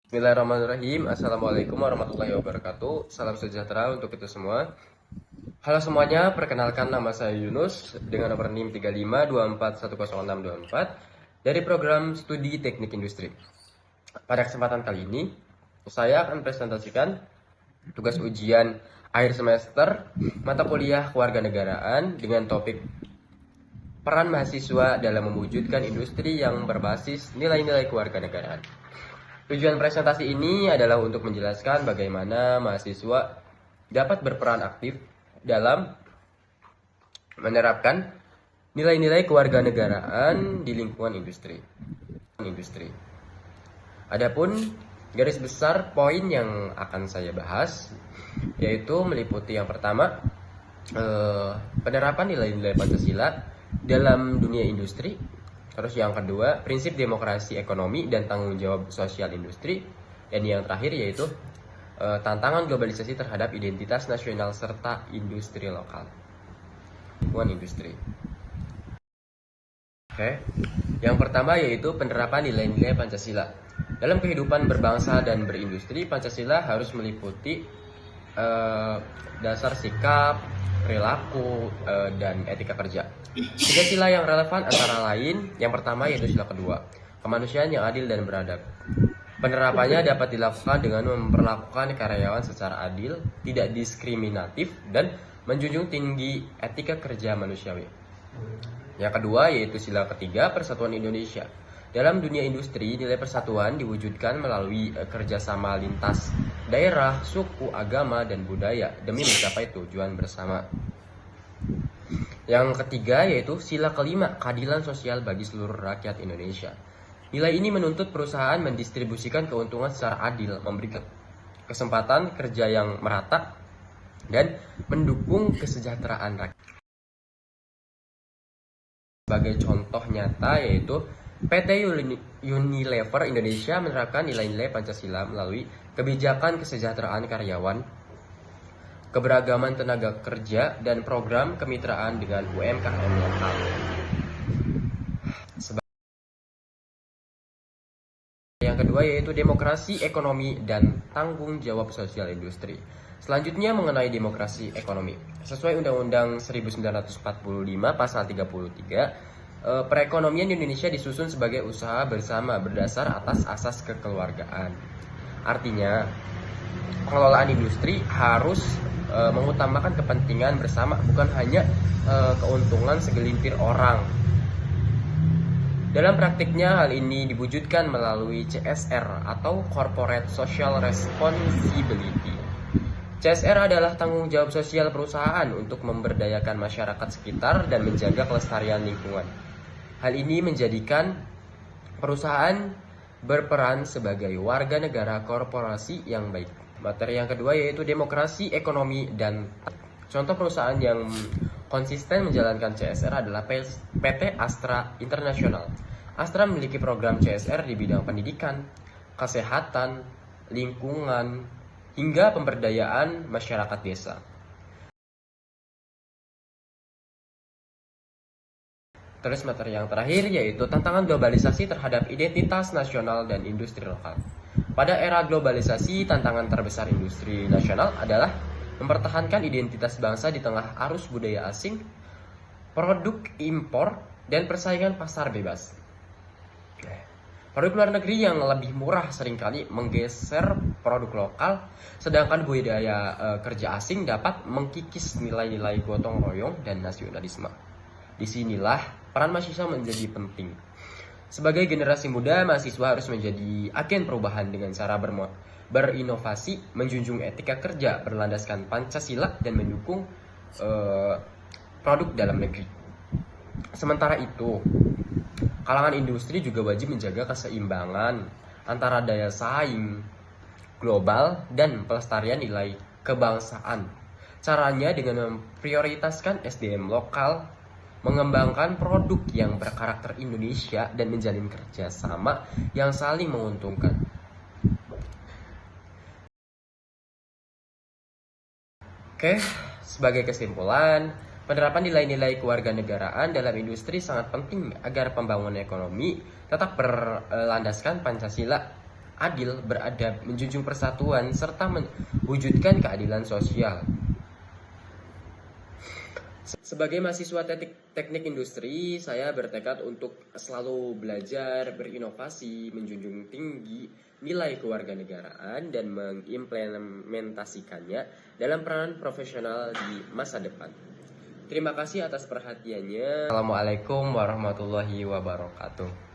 Bismillahirrahmanirrahim. Assalamualaikum warahmatullahi wabarakatuh. Salam sejahtera untuk kita semua. Halo semuanya, perkenalkan nama saya Yunus dengan nomor NIM 35241064 dari program studi teknik industri. Pada kesempatan kali ini, saya akan presentasikan tugas ujian akhir semester mata kuliah kewarganegaraan dengan topik peran mahasiswa dalam mewujudkan industri yang berbasis nilai-nilai kewarganegaraan. Tujuan presentasi ini adalah untuk menjelaskan bagaimana mahasiswa dapat berperan aktif dalam menerapkan nilai-nilai kewarganegaraan di lingkungan industri. Adapun garis besar poin yang akan saya bahas yaitu meliputi yang pertama, penerapan nilai-nilai Pancasila dalam dunia industri. Terus yang kedua, prinsip demokrasi ekonomi dan tanggung jawab sosial industri. Dan yang terakhir yaitu tantangan globalisasi terhadap identitas nasional serta industri lokal. Lingkungan industri. Oke. Yang pertama yaitu penerapan nilai-nilai Pancasila. Dalam kehidupan berbangsa dan berindustri, Pancasila harus meliputi dasar sikap, perilaku, dan etika kerja. Tiga sila yang relevan antara lain, yang pertama yaitu sila kedua, kemanusiaan yang adil dan beradab. Penerapannya dapat dilakukan dengan memperlakukan karyawan secara adil, tidak diskriminatif, dan menjunjung tinggi etika kerja manusiawi. Yang kedua yaitu sila ketiga, persatuan Indonesia. Dalam dunia industri, nilai persatuan diwujudkan melalui kerjasama lintas daerah, suku, agama, dan budaya demi mencapai tujuan bersama. Yang ketiga yaitu sila kelima, keadilan sosial bagi seluruh rakyat Indonesia. Nilai ini menuntut perusahaan mendistribusikan keuntungan secara adil, memberikan kesempatan kerja yang merata, dan mendukung kesejahteraan rakyat. Sebagai contoh nyata yaitu PT Unilever Indonesia menerapkan nilai-nilai Pancasila melalui kebijakan kesejahteraan karyawan, keberagaman tenaga kerja, dan program kemitraan dengan UMKM lokal. Yang kedua yaitu demokrasi ekonomi dan tanggung jawab sosial industri. Selanjutnya mengenai demokrasi ekonomi. Sesuai Undang-Undang 1945 pasal 33, perekonomian Indonesia disusun sebagai usaha bersama berdasar atas asas kekeluargaan. Artinya, pengelolaan industri harus mengutamakan kepentingan bersama, bukan hanya keuntungan segelintir orang. Dalam praktiknya, hal ini diwujudkan melalui CSR atau Corporate Social Responsibility. CSR adalah tanggung jawab sosial perusahaan untuk memberdayakan masyarakat sekitar dan menjaga kelestarian lingkungan. Hal ini menjadikan perusahaan berperan sebagai warga negara korporasi yang baik. Materi yang kedua yaitu demokrasi ekonomi dan contoh perusahaan yang konsisten menjalankan CSR adalah PT Astra International. Astra memiliki program CSR di bidang pendidikan, kesehatan, lingkungan, hingga pemberdayaan masyarakat desa. Terus materi yang terakhir yaitu tantangan globalisasi terhadap identitas nasional dan industri lokal. Pada era globalisasi, tantangan terbesar industri nasional adalah mempertahankan identitas bangsa di tengah arus budaya asing, produk impor, dan persaingan pasar bebas. Produk luar negeri yang lebih murah seringkali menggeser produk lokal, sedangkan budaya kerja asing dapat mengkikis nilai-nilai gotong royong dan nasionalisme. Disinilah peran mahasiswa menjadi penting. Sebagai generasi muda, mahasiswa harus menjadi agen perubahan dengan cara berinovasi, menjunjung etika kerja berlandaskan Pancasila, dan mendukung produk dalam negeri. Sementara itu, kalangan industri juga wajib menjaga keseimbangan antara daya saing global dan pelestarian nilai kebangsaan. Caranya dengan memprioritaskan SDM lokal, mengembangkan produk yang berkarakter Indonesia, dan menjalin kerjasama yang saling menguntungkan. Oke, sebagai kesimpulan, penerapan nilai-nilai kewarganegaraan dalam industri sangat penting agar pembangunan ekonomi tetap berlandaskan Pancasila, adil, beradab, menjunjung persatuan, serta mewujudkan keadilan sosial. Sebagai mahasiswa teknik industri, saya bertekad untuk selalu belajar, berinovasi, menjunjung tinggi nilai kewarganegaraan, dan mengimplementasikannya dalam peranan profesional di masa depan. Terima kasih atas perhatiannya. Assalamualaikum warahmatullahi wabarakatuh.